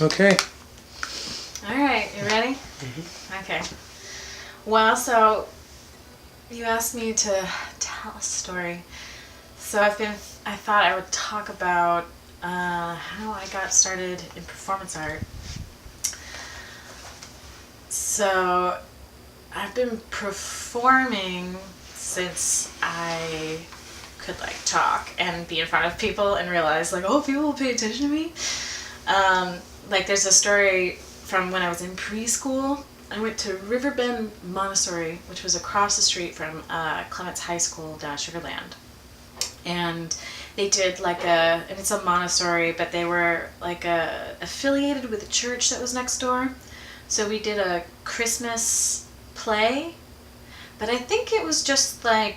Okay. All right, you ready? Okay. Well, so you asked me to tell a story. So I thought I would talk about how I got started in performance art. So I've been performing since I could talk and be in front of people and realize oh, people will pay attention to me. There's a story from when I was in preschool. I went to Riverbend Montessori, which was across the street from Clements High School down Sugar Land. And they did and it's a Montessori, but they were affiliated with a church that was next door. So we did a Christmas play, but I think it was just the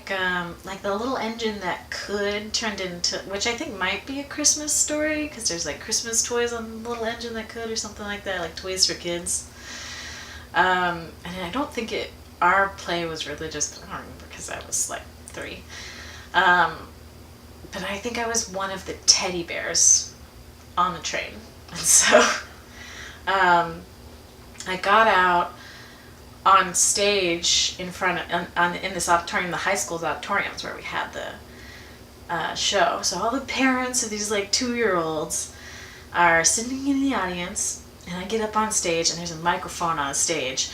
little engine that could turned into, which I think might be a Christmas story, because there's Christmas toys on the little engine that could, or something like that, like toys for kids. And I don't think our play was religious, but I don't remember because I was 3. But I think I was one of the teddy bears on the train. And so I got out on stage in front of, in this auditorium, the high school's auditoriums where we had the show. So all the parents of these 2-year-olds are sitting in the audience, and I get up on stage, and there's a microphone on the stage,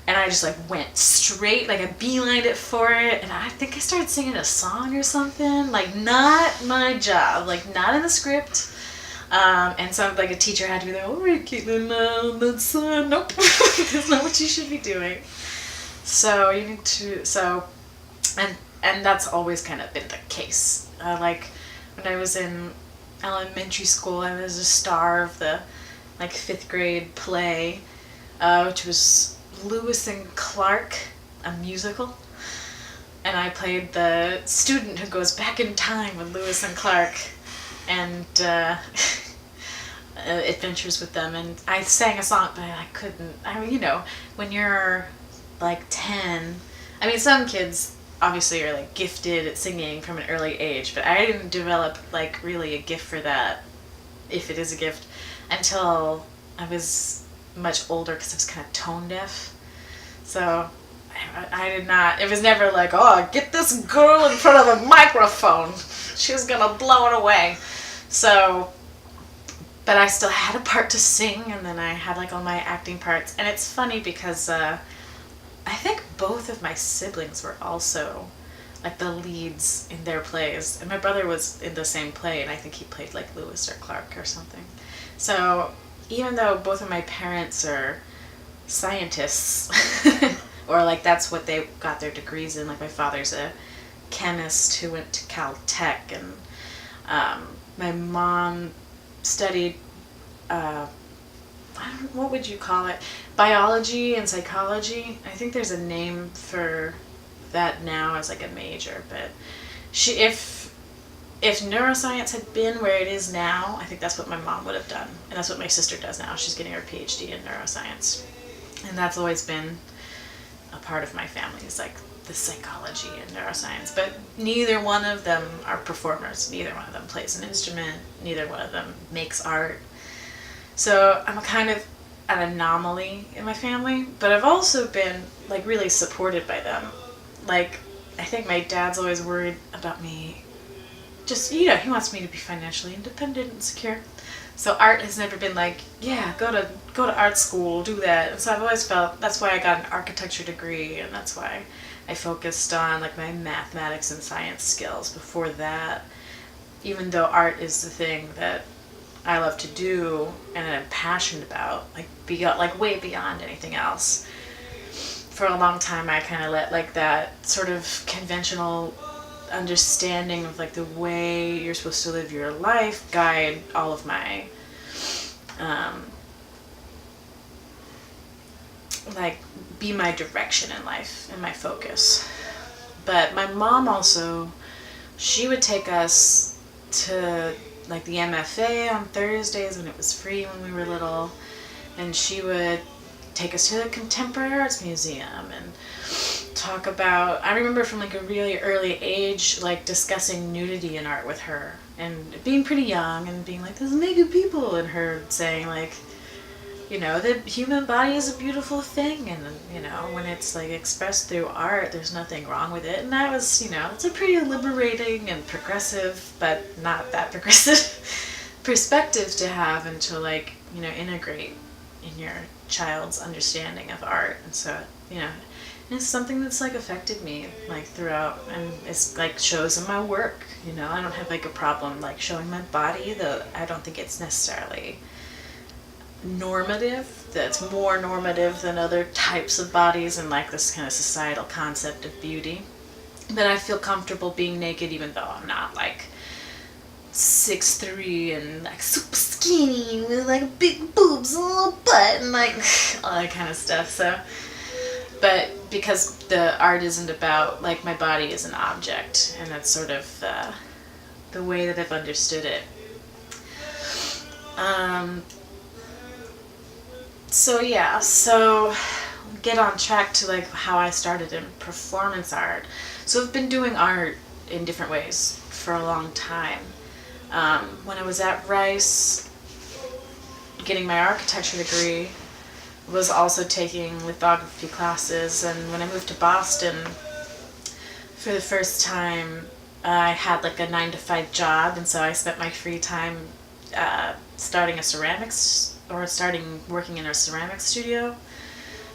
and I just went straight, I beelined it for it, and I think I started singing a song or something, not my job, not in the script. And some a teacher had to be like, all right, Caitlin, that's nope, that's not what you should be doing. So you need to and that's always kind of been the case. When I was in elementary school, I was a star of the 5th grade play, which was Lewis and Clark, a musical, and I played the student who goes back in time with Lewis and Clark and adventures with them, and I sang a song, but I couldn't. When you're 10, some kids obviously are gifted at singing from an early age, but I didn't develop really a gift for that, if it is a gift, until I was much older, because I was kind of tone deaf. So I did not, it was never oh, get this girl in front of a microphone, she's gonna blow it away. So, but I still had a part to sing, and then I had all my acting parts. And it's funny because I think both of my siblings were also the leads in their plays, and my brother was in the same play, and I think he played Lewis or Clark or something. So even though both of my parents are scientists, or that's what they got their degrees in, my father's a chemist who went to Caltech, and my mom studied what would you call it, biology and psychology. I think there's a name for that now as a major, but if neuroscience had been where it is now, I think that's what my mom would have done, and that's what my sister does now. She's getting her PhD in neuroscience, and that's always been a part of my family, is the psychology and neuroscience. But neither one of them are performers, neither one of them plays an instrument, neither one of them makes art. So I'm a kind of an anomaly in my family, but I've also been really supported by them. I think my dad's always worried about me. Just, he wants me to be financially independent and secure. So art has never been yeah, go to art school, do that. And so I've always felt, that's why I got an architecture degree, and that's why I focused on my mathematics and science skills before that, even though art is the thing that I love to do and I'm passionate about, way beyond anything else. For a long time, I kind of let that sort of conventional understanding of the way you're supposed to live your life guide all of my be my direction in life and my focus. But my mom also, she would take us to the MFA on Thursdays when it was free when we were little, and she would take us to the Contemporary Arts Museum and talk about, I remember from a really early age discussing nudity in art with her, and being pretty young and being there's naked people, and her saying the human body is a beautiful thing, and when it's like expressed through art, there's nothing wrong with it. And that was, it's a pretty liberating and progressive, but not that progressive perspective to have, and to like, integrate in your child's understanding of art. And so, it's something that's like affected me like throughout, and it's like shows in my work. I don't have like a problem like showing my body, though I don't think it's necessarily normative. That's more normative than other types of bodies, and like this kind of societal concept of beauty. But I feel comfortable being naked, even though I'm not like 6'3" and like super skinny with like big boobs and a little butt and like all that kind of stuff. So, but because the art isn't about like my body is an object, and that's sort of the way that I've understood it. So get on track to like how I started in performance art. So I've been doing art in different ways for a long time. When I was at Rice, getting my architecture degree, was also taking lithography classes. And when I moved to Boston, for the first time, I had like a 9-to-5 job, and so I spent my free time starting working in a ceramics studio,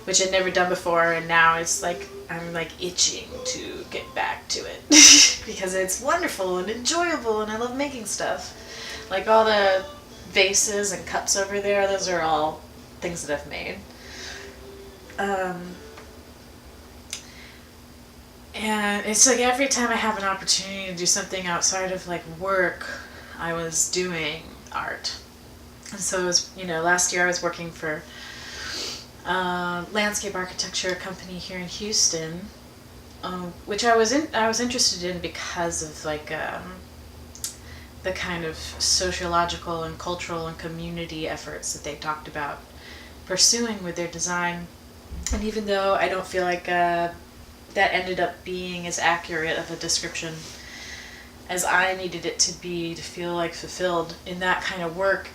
which I'd never done before, and now it's like I'm like itching to get back to it because it's wonderful and enjoyable, and I love making stuff. Like all the vases and cups over there, those are all things that I've made. And it's like every time I have an opportunity to do something outside of like work, I was doing art. And so it was, last year I was working for a landscape architecture company here in Houston, which I was interested in because of like the kind of sociological and cultural and community efforts that they talked about pursuing with their design. And even though I don't feel like that ended up being as accurate of a description as I needed it to be to feel like fulfilled in that kind of work,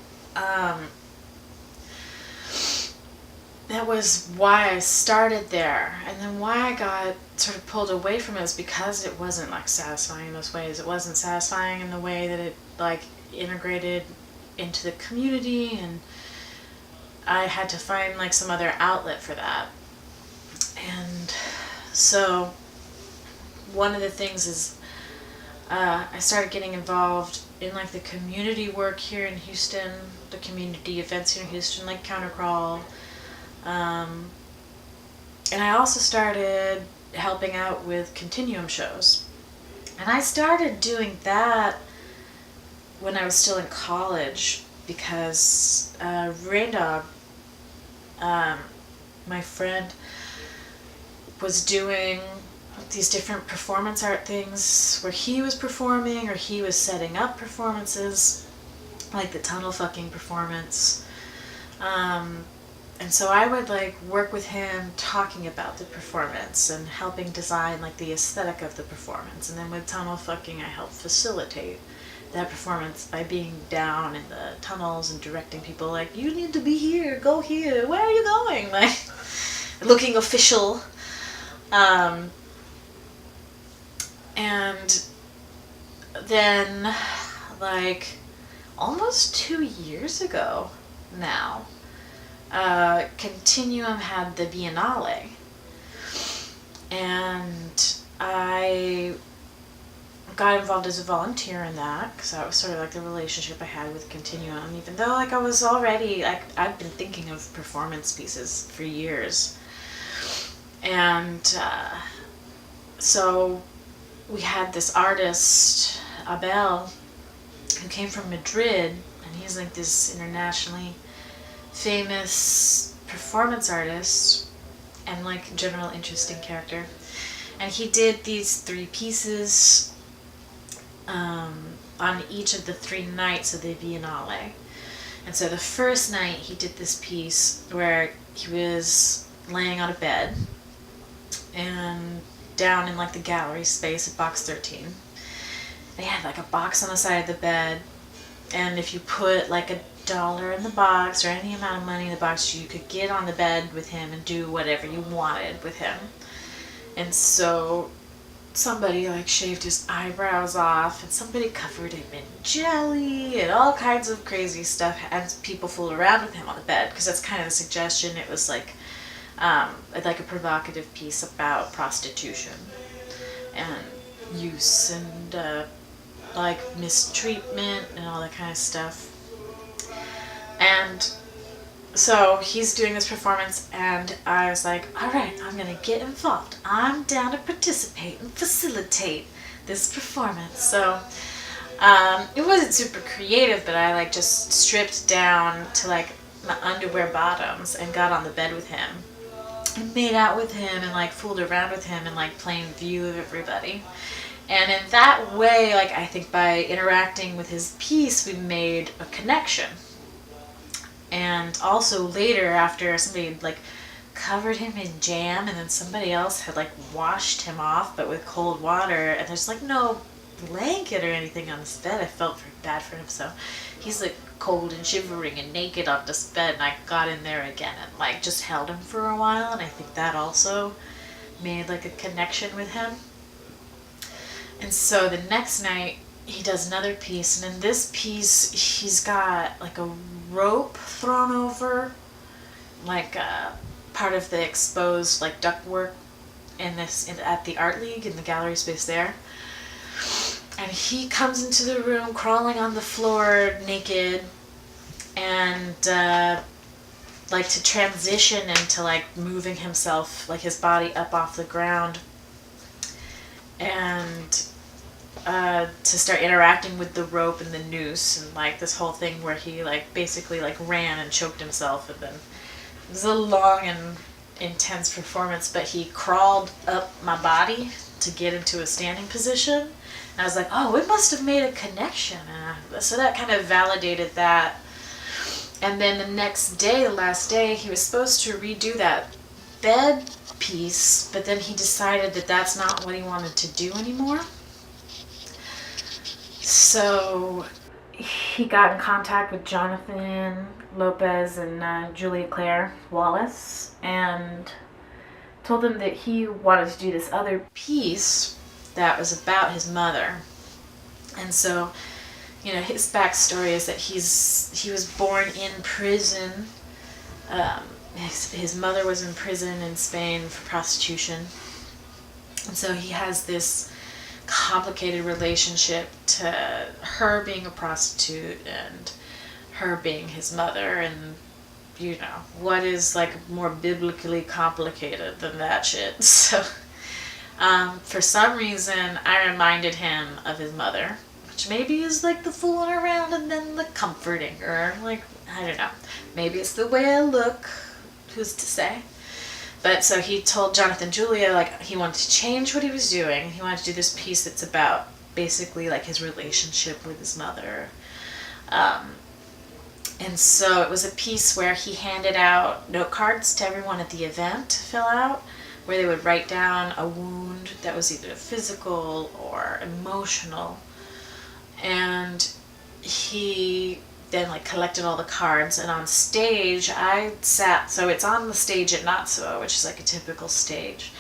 that was why I started there. And then why I got sort of pulled away from it is because it wasn't like satisfying in those ways. It wasn't satisfying in the way that it like integrated into the community, and I had to find like some other outlet for that. And so one of the things is I started getting involved in like the community work here in Houston, the community events here in Houston, like Countercrawl. And I also started helping out with continuum shows. And I started doing that when I was still in college because Rain Dog, my friend, was doing these different performance art things where he was performing or he was setting up performances, like the tunnel fucking performance. And so I would like work with him talking about the performance and helping design like the aesthetic of the performance. And then with tunnel fucking, I helped facilitate that performance by being down in the tunnels and directing people like, you need to be here, go here, where are you going? Like looking official. And then like almost 2 years ago now, Continuum had the Biennale, and I got involved as a volunteer in that because that was sort of like the relationship I had with Continuum, even though like I was already like I'd been thinking of performance pieces for years. And so we had this artist, Abel, who came from Madrid, and he's like this internationally famous performance artist and like general interesting character. And he did these 3 pieces on each of the 3 nights of the Biennale. And so the first night he did this piece where he was laying on a bed and down in like the gallery space at box 13. They had like a box on the side of the bed, and if you put like dollar in the box or any amount of money in the box, you could get on the bed with him and do whatever you wanted with him. And so somebody like shaved his eyebrows off, and somebody covered him in jelly and all kinds of crazy stuff, and people fooled around with him on the bed, because that's kind of the suggestion. It was like a provocative piece about prostitution and use and like mistreatment and all that kind of stuff. And so he's doing this performance, and I was like, all right, I'm going to get involved. I'm down to participate and facilitate this performance. So it wasn't super creative, but I like just stripped down to like my underwear bottoms and got on the bed with him and made out with him and like fooled around with him and like plain view of everybody. And in that way, like I think by interacting with his piece, we made a connection. And also later, after somebody had like covered him in jam, and then somebody else had like washed him off, but with cold water, and there's like no blanket or anything on this bed. I felt very bad for him, so he's like cold and shivering and naked on this bed, and I got in there again and like just held him for a while, and I think that also made like a connection with him. And so the next night he does another piece, and in this piece he's got like a rope thrown over like part of the exposed like ductwork at the art league in the gallery space there. And he comes into the room crawling on the floor naked, and like to transition into like moving himself, like his body up off the ground, and to start interacting with the rope and the noose, and like this whole thing where he like basically like ran and choked himself. And then it was a long and intense performance, but he crawled up my body to get into a standing position, and I was like, oh, we must have made a connection. So that kind of validated that. And then the next day, the last day, he was supposed to redo that bed piece, but then he decided that that's not what he wanted to do anymore. So he got in contact with Jonathan Lopez and Julia Claire Wallace and told them that he wanted to do this other piece that was about his mother. And so, you know, his backstory is that he was born in prison. His mother was in prison in Spain for prostitution. And so he has this complicated relationship to her being a prostitute and her being his mother, and you know, what is like more biblically complicated than that shit? So for some reason I reminded him of his mother, which maybe is like the fooling around and then the comforting, or like, I don't know, maybe it's the way I look, who's to say. But so he told Jonathan Julia like he wanted to change what he was doing. He wanted to do this piece that's about basically like his relationship with his mother. And so it was a piece where he handed out note cards to everyone at the event to fill out, where they would write down a wound that was either physical or emotional. And he then like collected all the cards, and on stage I sat, so it's on the stage at Not So, which is like a typical stage,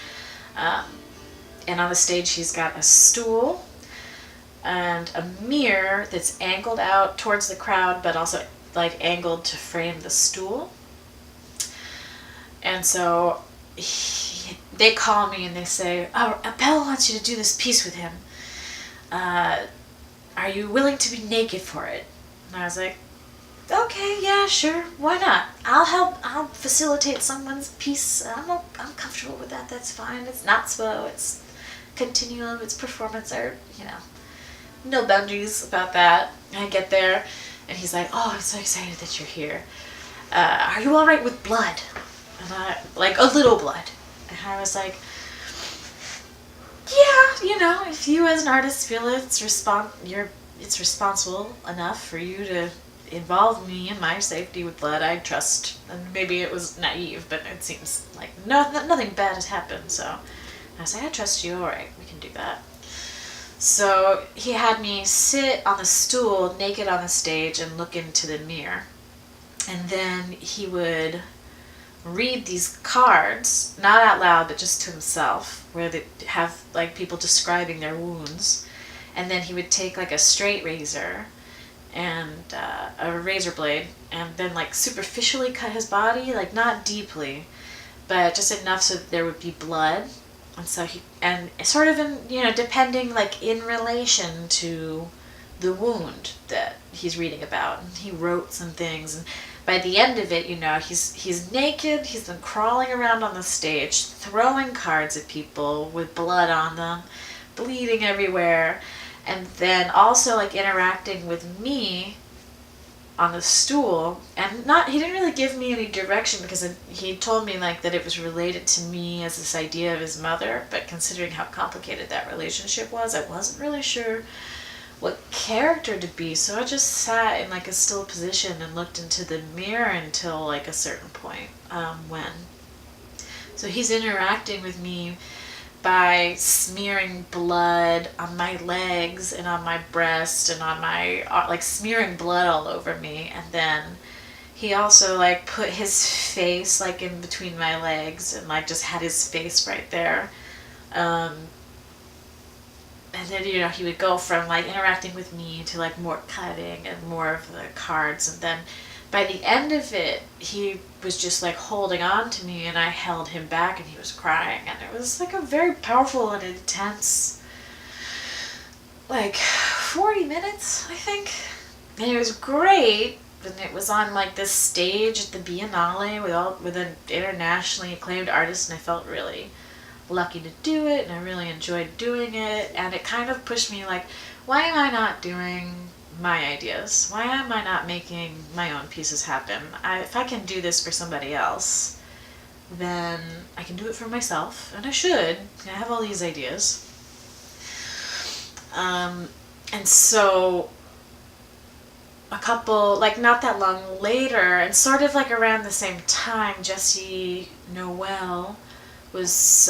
and on the stage he's got a stool and a mirror that's angled out towards the crowd but also like angled to frame the stool. And so they call me and they say, oh, Belle wants you to do this piece with him, are you willing to be naked for it? And I was like, okay, yeah, sure, why not? I'll help. I'll facilitate someone's piece. I'm comfortable with that. That's fine. It's Not So. It's continuum. It's performance art. You know, no boundaries about that. I get there, and he's like, "Oh, I'm so excited that you're here. Are you all right with blood?" And I like a little blood. And I was like, "Yeah, you know, if you as an artist feel it's responsible enough for you to involve me in my safety with blood, I trust." And maybe it was naive, but it seems like nothing bad has happened. So I was like, I trust you. All right, we can do that. So he had me sit on the stool naked on the stage and look into the mirror. And then he would read these cards, not out loud, but just to himself, where they have like people describing their wounds. And then he would take like a straight razor and a razor blade, and then like superficially cut his body, like not deeply, but just enough so that there would be blood. And so he, and sort of in, depending, like in relation to the wound that he's reading about. And he wrote some things, and by the end of it, he's naked, he's been crawling around on the stage, throwing cards at people with blood on them, bleeding everywhere, and then also like interacting with me on the stool. And not, he didn't really give me any direction, because he told me like that it was related to me as this idea of his mother, but considering how complicated that relationship was, I wasn't really sure what character to be. So I just sat in like a still position and looked into the mirror until like a certain point, when so he's interacting with me by smearing blood on my legs and on my breast and on my, like smearing blood all over me. And then he also like put his face like in between my legs and like just had his face right there. And then, he would go from like interacting with me to like more cutting and more of the cards. And then by the end of it, he was just like holding on to me, and I held him back, and he was crying. And it was like a very powerful and intense, like 40 minutes, I think. And it was great. And it was on like this stage at the Biennale with an internationally acclaimed artist, and I felt really lucky to do it, and I really enjoyed doing it. And it kind of pushed me like, why am I not doing my ideas? Why am I not making my own pieces happen? If I can do this for somebody else, then I can do it for myself, and I should. I have all these ideas. And so a couple, like not that long later, and sort of like around the same time, Jessie Noel was,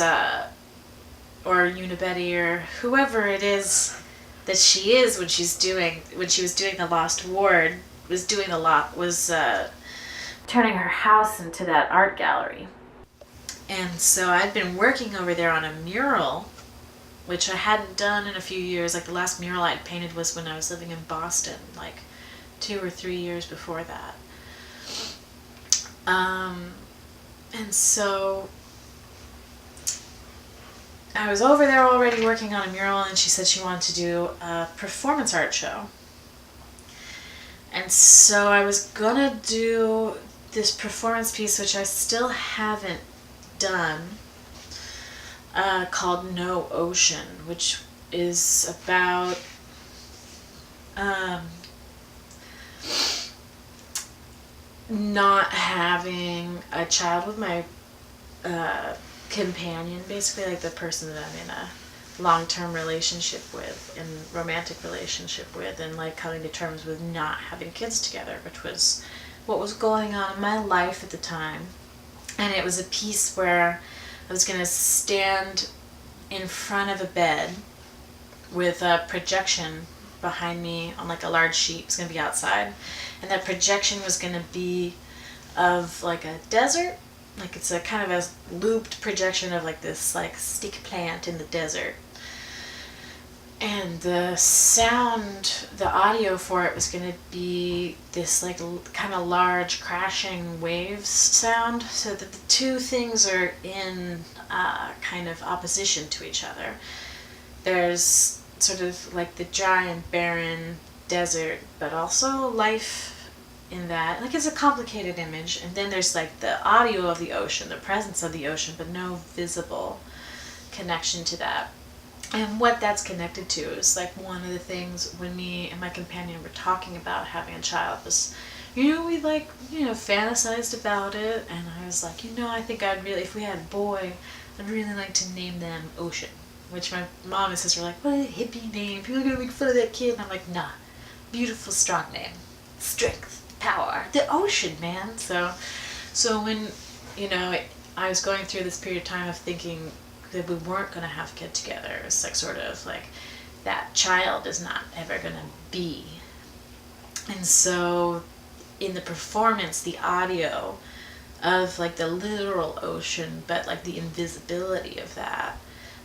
or Unibetty, or whoever it is that she is when she was doing the Lost Ward, was turning her house into that art gallery. And so I'd been working over there on a mural, which I hadn't done in a few years. Like the last mural I'd painted was when I was living in Boston, like 2 or 3 years before that. And so I was over there already working on a mural, and she said she wanted to do a performance art show. And so I was gonna do this performance piece, which I still haven't done, called No Ocean, which is about not having a child with my companion, basically like the person that I'm in a long-term relationship with and romantic relationship with, and like coming to terms with not having kids together, which was what was going on in my life at the time. And it was a piece where I was going to stand in front of a bed with a projection behind me on like a large sheet. It was going to be outside, and that projection was going to be of like a desert. Like it's a kind of a looped projection of like this like stick plant in the desert. And the sound, the audio for it was going to be this like kind of large crashing waves sound, so that the two things are in kind of opposition to each other. There's sort of like the dry and barren desert, but also life in that. Like it's a complicated image. And then there's like the audio of the ocean, the presence of the ocean, but no visible connection to that. And what that's connected to is like one of the things when me and my companion were talking about having a child was, we like, fantasized about it. And I was like, I think I'd really, if we had a boy, I'd really like to name them Ocean. Which my mom and sister were like, what a hippie name. People are going to make fun of that kid. And I'm like, nah, beautiful, strong name. Strength, power, the ocean, man. So when, I was going through this period of time of thinking that we weren't going to have a kid together, it was like sort of like that child is not ever going to be. And so in the performance, the audio of like the literal ocean, but like the invisibility of that,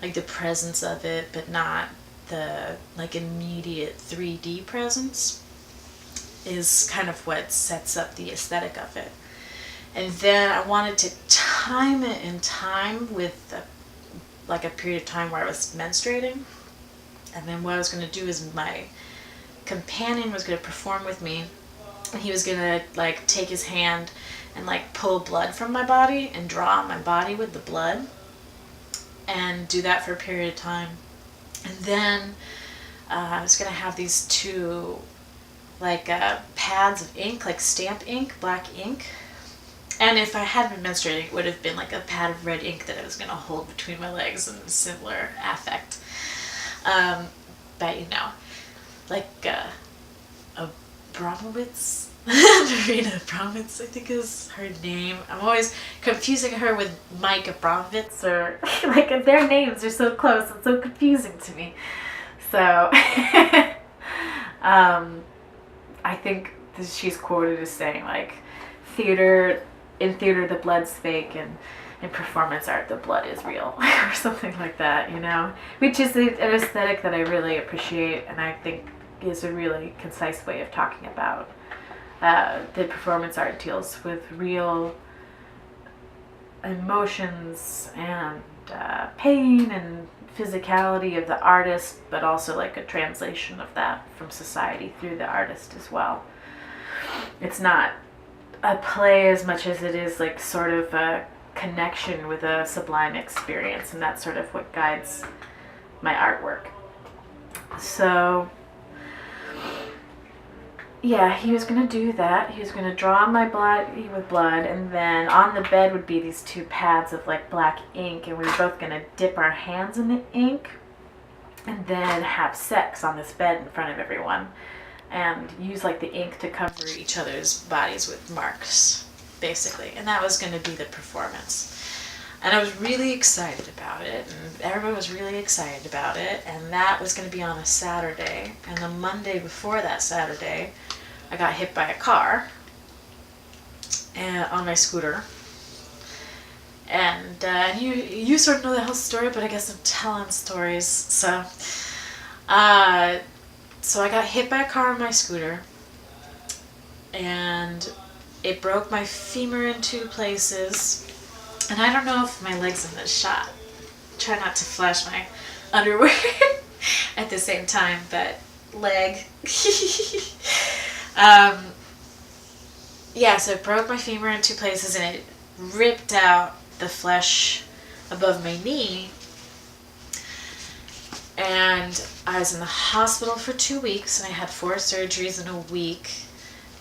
like the presence of it, but not the like immediate 3D presence, is kind of what sets up the aesthetic of it. And then I wanted to time it in time with like a period of time where I was menstruating. And then what I was going to do is my companion was going to perform with me, and he was going to like take his hand and like pull blood from my body and draw on my body with the blood, and do that for a period of time. And then I was going to have these two like pads of ink, like stamp ink, black ink. And if I had been menstruating, it would have been like a pad of red ink that I was going to hold between my legs in similar affect. But you know, like Abramowitz, Marina Abramowitz, I think is her name. I'm always confusing her with Mike Abramowitz, or like their names are so close and so confusing to me. So, I think she's quoted as saying like, in theater the blood's fake, and in performance art the blood is real, or something like that, you know, which is an aesthetic that I really appreciate, and I think is a really concise way of talking about the performance art deals with real emotions and pain and physicality of the artist, but also like a translation of that from society through the artist as well. It's not a play as much as it is like sort of a connection with a sublime experience, and that's sort of what guides my artwork. So yeah, he was going to do that. He was going to draw on my body with blood, and then on the bed would be these two pads of like black ink, and we were both going to dip our hands in the ink and then have sex on this bed in front of everyone, and use like the ink to cover each other's bodies with marks, basically. And that was going to be the performance. And I was really excited about it, and everyone was really excited about it, and that was going to be on a Saturday. And the Monday before that Saturday, I got hit by a car on my scooter. And you sort of know the whole story, but I guess I'm telling stories. So I got hit by a car on my scooter, and it broke my femur in 2 places. And I don't know if my leg's in this shot. Try not to flash my underwear at the same time, but leg. Yeah, so it broke my femur in 2 places, and it ripped out the flesh above my knee. And I was in the hospital for 2 weeks, and I had 4 surgeries in a week.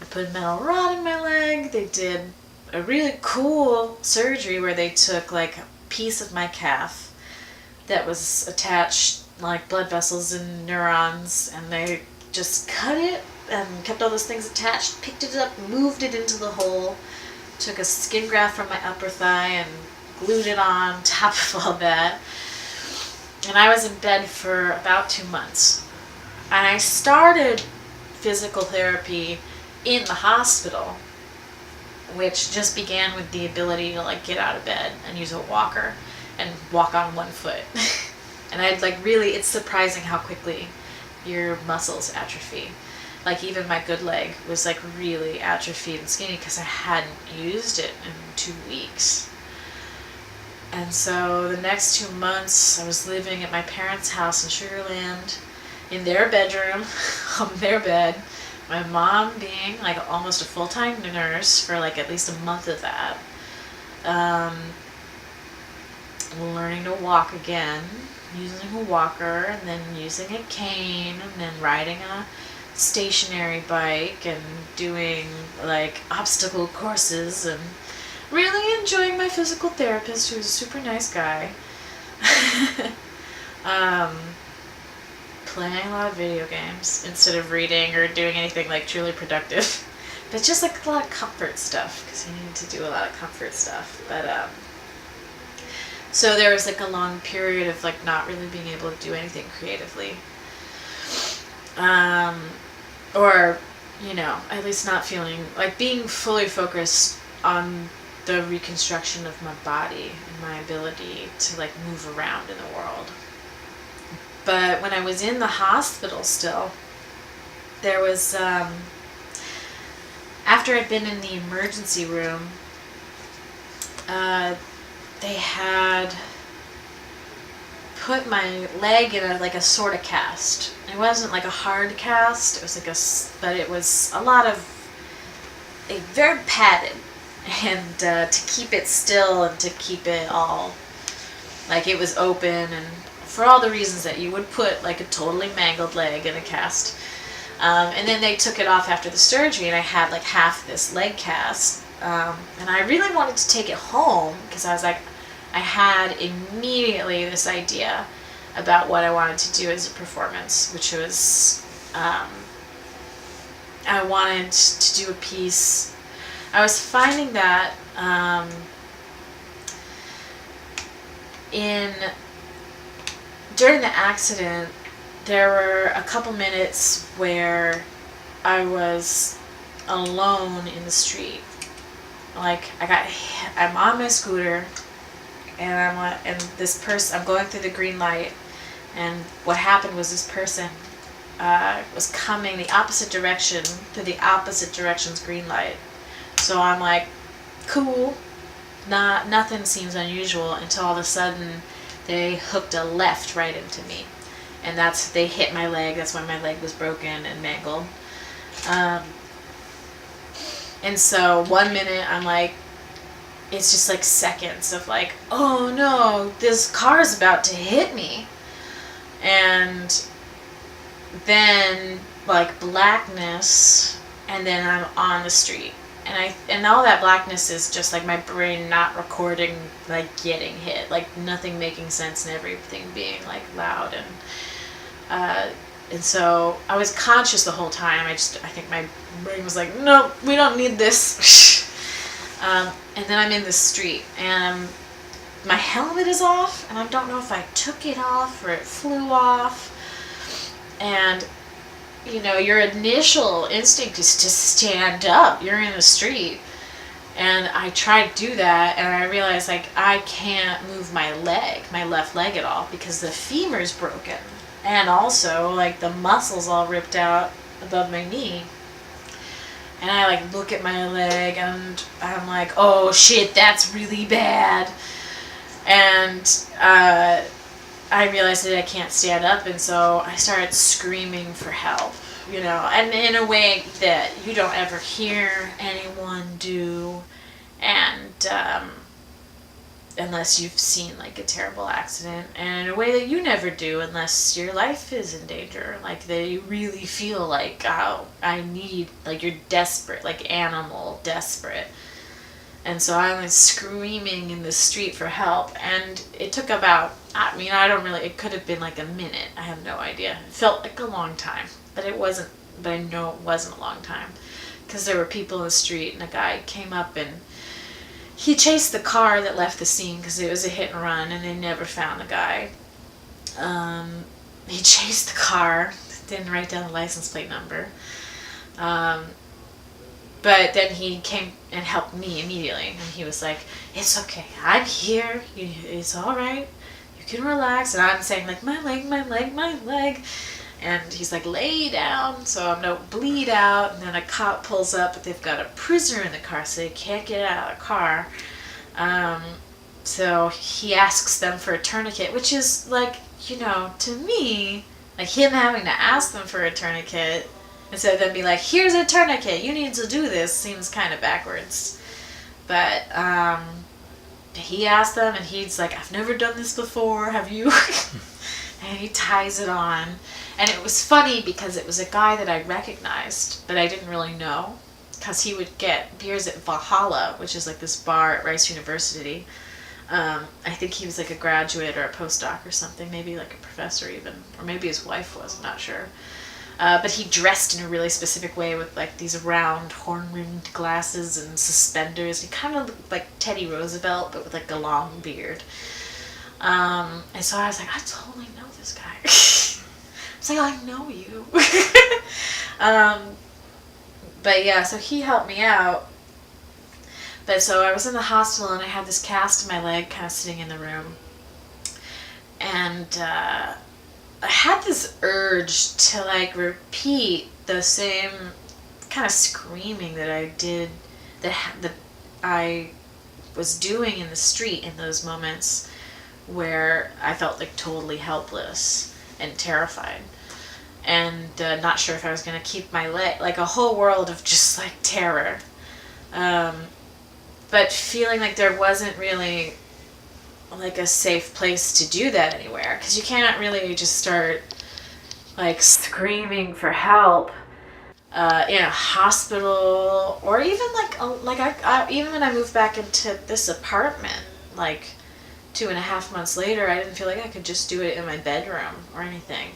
I put a metal rod in my leg. They did a really cool surgery where they took like a piece of my calf that was attached like blood vessels and neurons, and they just cut it and kept all those things attached, picked it up, moved it into the hole, took a skin graft from my upper thigh and glued it on top of all that. And I was in bed for about 2 months. And I started physical therapy in the hospital, which just began with the ability to like get out of bed and use a walker and walk on 1 foot. And I'd like really, it's surprising how quickly your muscles atrophy. Like even my good leg was like really atrophied and skinny because I hadn't used it in 2 weeks. And so the next 2 months I was living at my parents' house in Sugar Land, in their bedroom, on their bed. My mom being like almost a full-time nurse for like at least a month of that. Learning to walk again, using a walker, and then using a cane, and then riding a stationary bike, and doing like obstacle courses, and really enjoying my physical therapist, who's a super nice guy. Playing a lot of video games instead of reading or doing anything like truly productive. But just like a lot of comfort stuff, because you need to do a lot of comfort stuff. But so there was like a long period of like not really being able to do anything creatively. Or at least not feeling like being fully focused on the reconstruction of my body and my ability to like move around in the world. But when I was in the hospital still, there was, after I'd been in the emergency room, they had put my leg in a sort of cast. It wasn't like a hard cast. It was but it was a lot of, very padded, and to keep it still and to keep it all, like it was open, and for all the reasons that you would put like a totally mangled leg in a cast. And then they took it off after the surgery, and I had like half this leg cast. And I really wanted to take it home because I was like, I had immediately this idea about what I wanted to do as a performance, which was, I wanted to do a piece. I was finding that during the accident, there were a couple minutes where I was alone in the street. Like I'm on my scooter, and this person, I'm going through the green light, and what happened was this person was coming the opposite direction through the opposite direction's green light. So I'm like, cool, nothing seems unusual until all of a sudden they hooked a left right into me, and they hit my leg. That's why my leg was broken and mangled. And so 1 minute I'm like, it's just like seconds of like, oh no, this car's about to hit me. And then like blackness, and then I'm on the street. And all that blackness is just like my brain not recording, like getting hit, like nothing making sense and everything being like loud. And so I was conscious the whole time. I think my brain was like, no, we don't need this. And then I'm in the street, and my helmet is off, and I don't know if I took it off or it flew off. And, your initial instinct is to stand up. You're in the street. And I tried to do that, and I realized, like, I can't move my left leg at all, because the femur's broken. And also, like, the muscles all ripped out above my knee. And I, like, look at my leg, and I'm like, oh, shit, that's really bad. And I realized that I can't stand up, and so I started screaming for help, and in a way that you don't ever hear anyone do, and unless you've seen like a terrible accident, and in a way that you never do unless your life is in danger, like that you really feel like, oh, I need, like you're desperate, like animal desperate. And so I was screaming in the street for help, and it took about, it could have been like a minute, I have no idea. It felt like a long time, but I know it wasn't a long time, because there were people in the street, and a guy came up and he chased the car that left the scene because it was a hit and run, and they never found the guy. He chased the car, didn't write down the license plate number. But then he came and helped me immediately, and he was like, it's okay, I'm here, it's alright, you can relax. And I'm saying like, my leg. And he's like, lay down so I don't bleed out. And then a cop pulls up, but they've got a prisoner in the car, so they can't get out of the car. So he asks them for a tourniquet, which is like, to me, like him having to ask them for a tourniquet instead of them be like, here's a tourniquet, you need to do this, seems kind of backwards. But he asked them, and he's like, I've never done this before, have you? And he ties it on. And it was funny because it was a guy that I recognized, but I didn't really know, because he would get beers at Valhalla, which is like this bar at Rice University. I think he was like a graduate or a postdoc or something, maybe like a professor even, or maybe his wife was, I'm not sure. But he dressed in a really specific way with like these round horn-rimmed glasses and suspenders. He kind of looked like Teddy Roosevelt, but with like a long beard. And so I was like, I totally know this guy. I was like, I know you. But yeah, so he helped me out. But so I was in the hospital and I had this cast in my leg kind of sitting in the room. And I had this urge to like repeat the same kind of screaming that I did, that I was doing in the street in those moments where I felt like totally helpless and terrified. And not sure if I was going to keep my leg, like a whole world of just like terror. Um, but feeling like there wasn't really like a safe place to do that anywhere, because you can't really just start like screaming for help in a hospital, or even like even when I moved back into this apartment like 2.5 months later, I didn't feel like I could just do it in my bedroom or anything.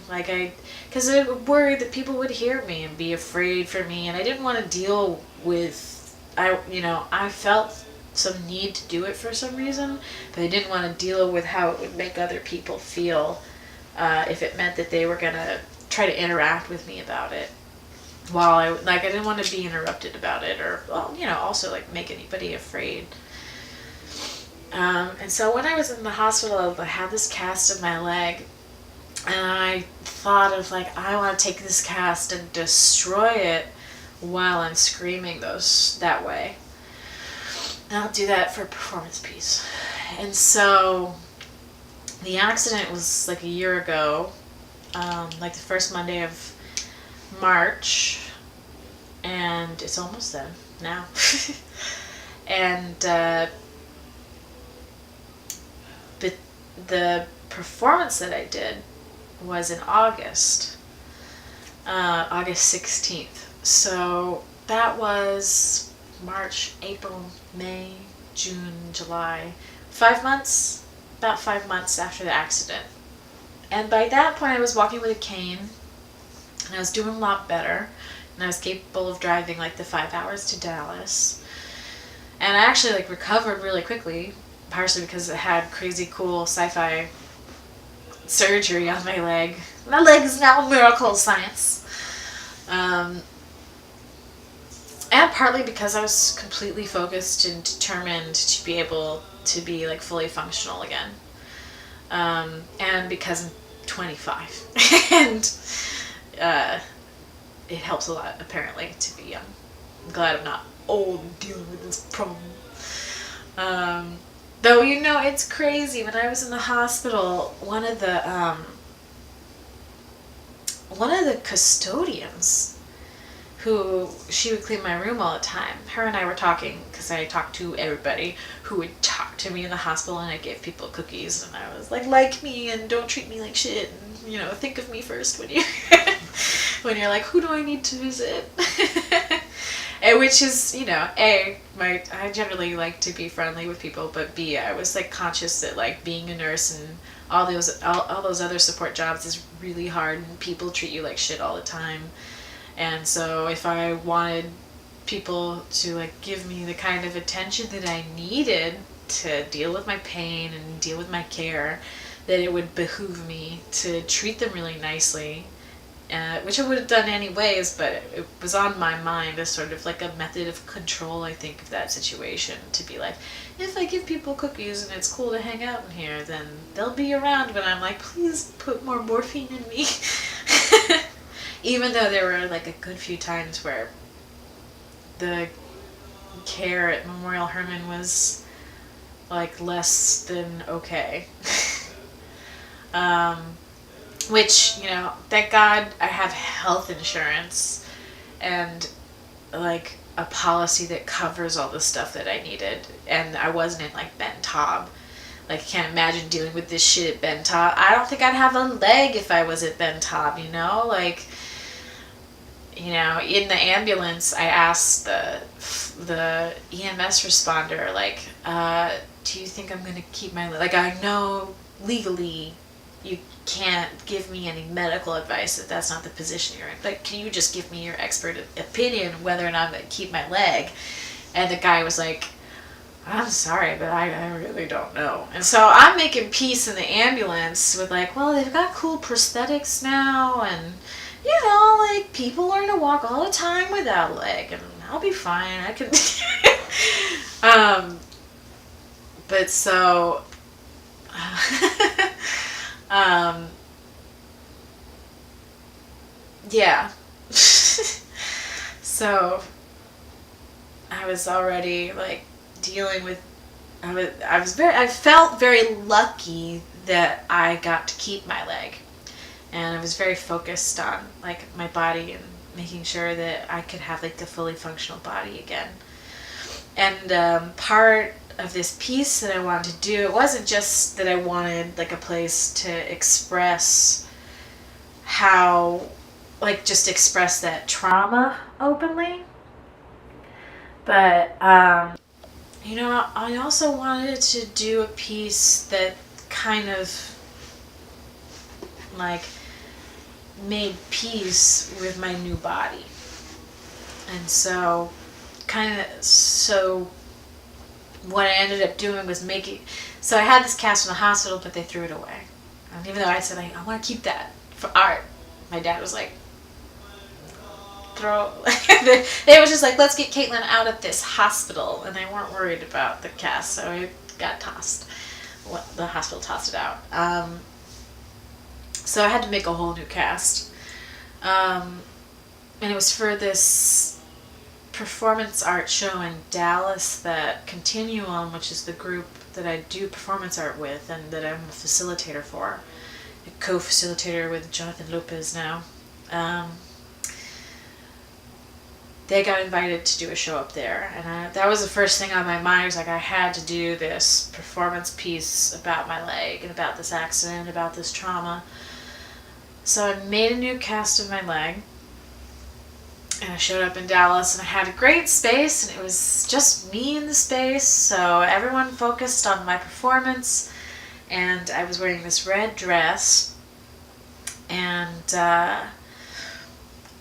Because I worried that people would hear me and be afraid for me, and I didn't want to deal with. I felt some need to do it for some reason, but I didn't want to deal with how it would make other people feel if it meant that they were gonna try to interact with me about it. While I didn't want to be interrupted about it, or also like make anybody afraid. And so when I was in the hospital, I had this cast in my leg, and I thought of like, I want to take this cast and destroy it while I'm screaming that way. And I'll do that for a performance piece. And so the accident was like a year ago, like the first Monday of March, and it's almost then now. And but the performance that I did was in August 16th. So that was March, April, May, June, July, 5 months, about 5 months after the accident. And by that point I was walking with a cane, and I was doing a lot better, and I was capable of driving like the 5 hours to Dallas. And I actually like recovered really quickly, partially because I had crazy cool sci-fi surgery on my leg. My leg is now a miracle of science. And partly because I was completely focused and determined to be able to be like fully functional again. And because I'm 25. And it helps a lot, apparently, to be young. I'm glad I'm not old dealing with this problem. Though, it's crazy. When I was in the hospital, one of the custodians, she would clean my room all the time. Her and I were talking, because I talked to everybody who would talk to me in the hospital, and I gave people cookies, and I was like me, and don't treat me like shit, and, think of me first when you when you're like, who do I need to visit? And which is, A, I generally like to be friendly with people, but B, I was like conscious that like being a nurse and all those other support jobs is really hard, and people treat you like shit all the time. And so if I wanted people to like give me the kind of attention that I needed to deal with my pain and deal with my care, that it would behoove me to treat them really nicely, which I would have done anyways, but it was on my mind as sort of like a method of control, I think, of that situation, to be like, if I give people cookies and it's cool to hang out in here, then they'll be around when I'm like, please put more morphine in me. Even though there were like a good few times where the care at Memorial Hermann was like less than okay. Which, thank God I have health insurance and like a policy that covers all the stuff that I needed, and I wasn't in like Ben Taub. Like, I can't imagine dealing with this shit at Ben Taub. I don't think I'd have a leg if I was at Ben Taub, like, in the ambulance, I asked the EMS responder, like, do you think I'm going to keep my leg? Like, I know legally you can't give me any medical advice if that's not the position you're in. But can you just give me your expert opinion whether or not I'm going to keep my leg? And the guy was like, I'm sorry, but I really don't know. And so I'm making peace in the ambulance with like, well, they've got cool prosthetics now, and like people learn to walk all the time without a leg, and I'll be fine. I can. But so, um, yeah. So I was already like dealing with. I felt very lucky that I got to keep my leg, and I was very focused on like my body and making sure that I could have like a fully functional body again. And part of this piece that I wanted to do, it wasn't just that I wanted like a place to express how, like just express that trauma openly, but I also wanted to do a piece that kind of like made peace with my new body. And so what I ended up doing was so I had this cast in the hospital, but they threw it away. And even though I said, I want to keep that for art, my dad was like, they was just like, let's get Caitlin out of this hospital, and they weren't worried about the cast, so it got tossed. The hospital tossed it out. So I had to make a whole new cast, and it was for this performance art show in Dallas that Continuum, which is the group that I do performance art with and that I'm a facilitator for, a co-facilitator with Jonathan Lopez now. They got invited to do a show up there, and that was the first thing on my mind. Was like, I had to do this performance piece about my leg and about this accident, about this trauma. So I made a new cast of my leg, and I showed up in Dallas, and I had a great space, and it was just me in the space, so everyone focused on my performance, and I was wearing this red dress, and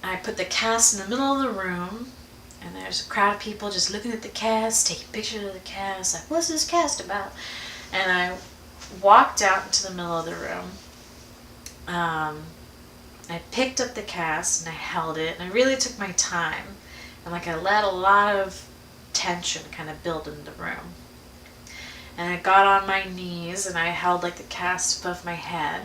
I put the cast in the middle of the room, and there's a crowd of people just looking at the cast, taking pictures of the cast, like, what's this cast about? And I walked out into the middle of the room. I picked up the cast and I held it, and I really took my time, and like I let a lot of tension kind of build in the room. And I got on my knees and I held like the cast above my head,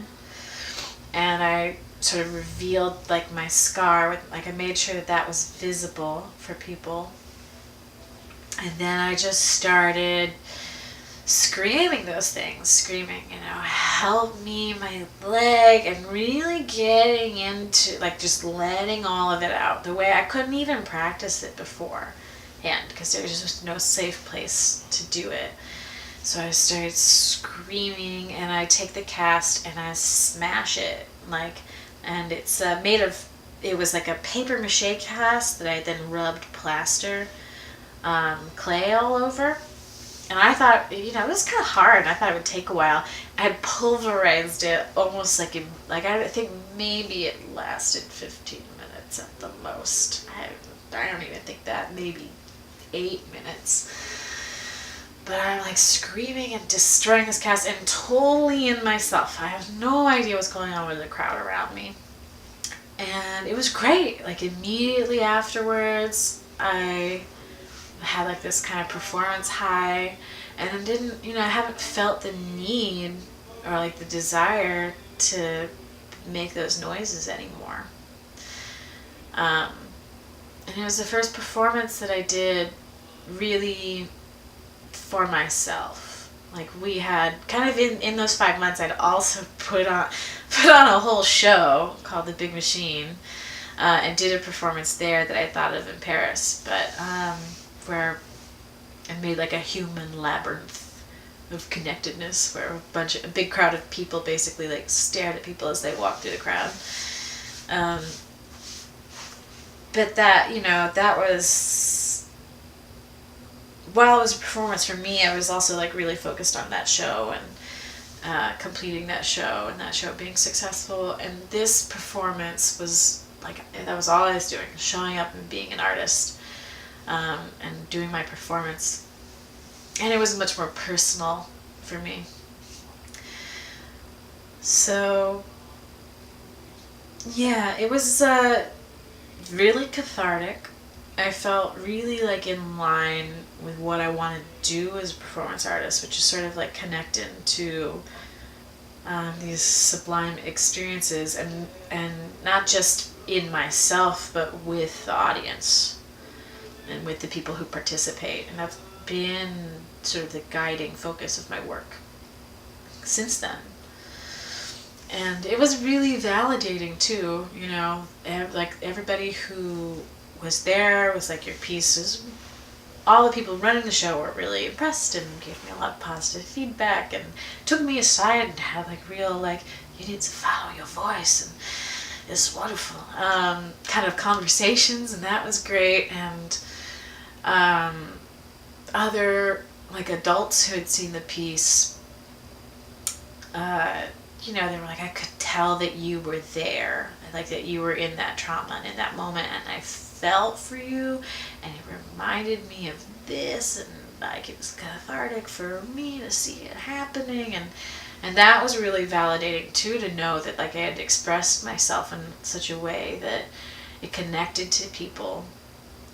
and I sort of revealed like my scar with, like I made sure that was visible for people. And then I just started screaming those things, screaming, help me, my leg, and really getting into like just letting all of it out the way I couldn't even practice it beforehand, because there was just no safe place to do it. So I started screaming, and I take the cast and I smash it, and it's it was like a paper mache cast that I then rubbed plaster clay all over. And I thought, it was kind of hard. I thought it would take a while. I pulverized it almost like I think maybe it lasted 15 minutes at the most. I don't even think that, maybe 8 minutes. But I'm like screaming and destroying this cast and totally in myself. I have no idea what's going on with the crowd around me. And it was great. Like immediately afterwards, I had like this kind of performance high, and I haven't felt the need or like the desire to make those noises anymore. And it was the first performance that I did really for myself. Like we had kind of in those 5 months, I'd also put on a whole show called The Big Machine, and did a performance there that I thought of in Paris, but where I made like a human labyrinth of connectedness, where a big crowd of people basically like stared at people as they walked through the crowd. But that was, while it was a performance for me, I was also like really focused on that show and completing that show and that show being successful. And this performance was like, that was all I was doing, showing up and being an artist. And doing my performance, and it was much more personal for me. So Yeah, it was really cathartic. I felt really like in line with what I want to do as a performance artist, which is sort of like connecting to these sublime experiences, and not just in myself, but with the audience and with the people who participate. And that's been sort of the guiding focus of my work since then. And it was really validating too, you know, like everybody who was there was like, your piece is, all the people running the show were really impressed and gave me a lot of positive feedback and took me aside and had like real, like, you need to follow your voice and it's wonderful kind of conversations, and that was great. And other like adults who had seen the piece, you know, they were like, I could tell that you were there, like that you were in that trauma and in that moment, and I felt for you, and it reminded me of this, and like it was cathartic for me to see it happening, and that was really validating too, to know that like I had expressed myself in such a way that it connected to people,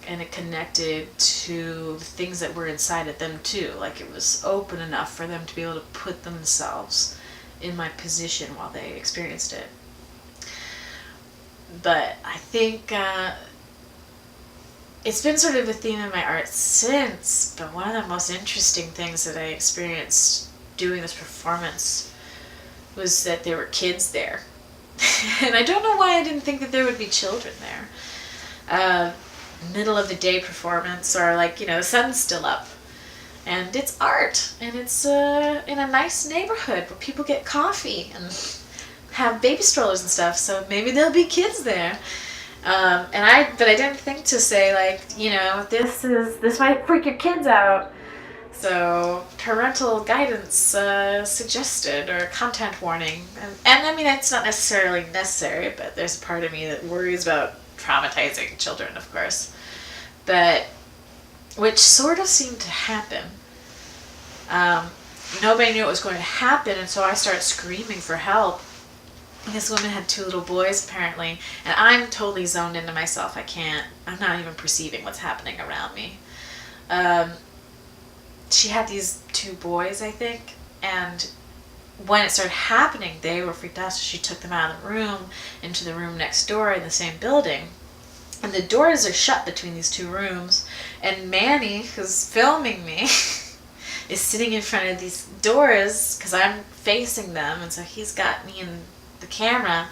and it connected to the things that were inside of them too. Like it was open enough for them to be able to put themselves in my position while they experienced it. But I think it's been sort of a theme in my art since, but one of the most interesting things that I experienced doing this performance was that there were kids there. And I don't know why I didn't think that there would be children there. Middle of the day performance, or like, you know, the sun's still up. And it's art, and it's in a nice neighborhood where people get coffee and have baby strollers and stuff, so maybe there'll be kids there. But I didn't think to say, like, you know, this might freak your kids out. So parental guidance suggested, or content warning. And I mean, it's not necessarily necessary, but there's a part of me that worries about traumatizing children, of course. But which sort of seemed to happen. Nobody knew it was going to happen, and so I started screaming for help. This woman had 2 little boys, apparently, and I'm totally zoned into myself. I'm not even perceiving what's happening around me. She had these 2 boys, I think, and when it started happening, they were freaked out, so she took them out of the room into the room next door in the same building. And the doors are shut between these 2 rooms, and Manny, who's filming me, is sitting in front of these doors because I'm facing them, and so he's got me in the camera,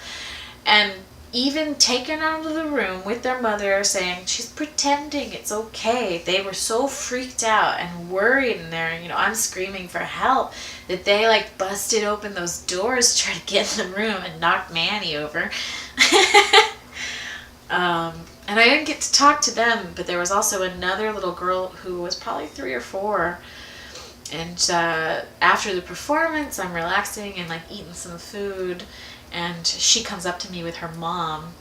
and even taken out of the room with their mother saying, she's pretending, it's okay. They were so freaked out and worried in there, you know, I'm screaming for help, that they like busted open those doors to try to get in the room and knocked Manny over. And I didn't get to talk to them, but there was also another little girl who was probably 3 or 4. And after the performance, I'm relaxing and like eating some food, and she comes up to me with her mom,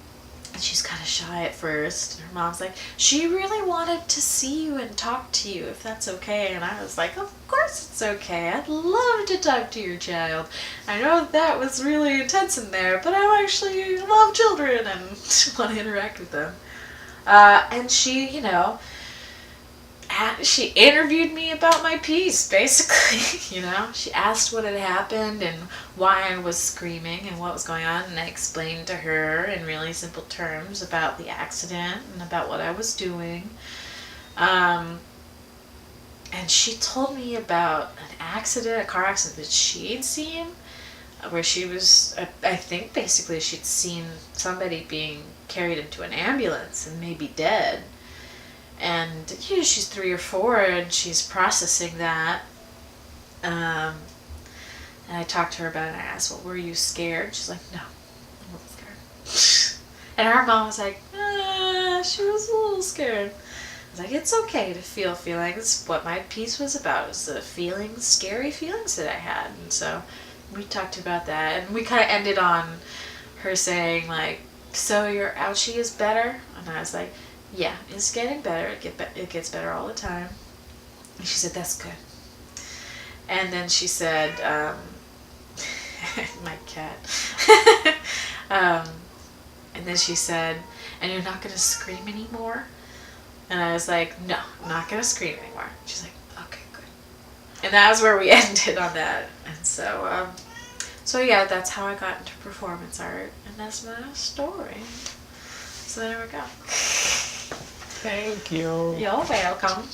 and she's kind of shy at first. And her mom's like, she really wanted to see you and talk to you, if that's okay. And I was like, of course it's okay. I'd love to talk to your child. I know that was really intense in there, but I actually love children and want to interact with them. And she, you know, she interviewed me about my piece, basically. You know, she asked what had happened and why I was screaming and what was going on, and I explained to her in really simple terms about the accident and about what I was doing. And she told me about an accident, a car accident that she'd seen, where she was, I think basically she'd seen somebody being carried into an ambulance and maybe dead. And, you know, she's 3 or 4 and she's processing that. And I talked to her about it, and I asked, well, were you scared? She's like, no, I wasn't scared. And her mom was like, she was a little scared. I was like, it's okay to feel feelings. What my piece was about was the feelings, scary feelings that I had. And so we talked about that, and we kind of ended on her saying, like, so your ouchie is better? And I was like, yeah, it's getting better. It gets better all the time. And she said, that's good. And then she said, my cat, And then she said, and you're not going to scream anymore? And I was like, no, I'm not going to scream anymore. She's like, okay, good. And that was where we ended on that. And so yeah, that's how I got into performance art. And that's my story. So there we go. Thank you. You're welcome.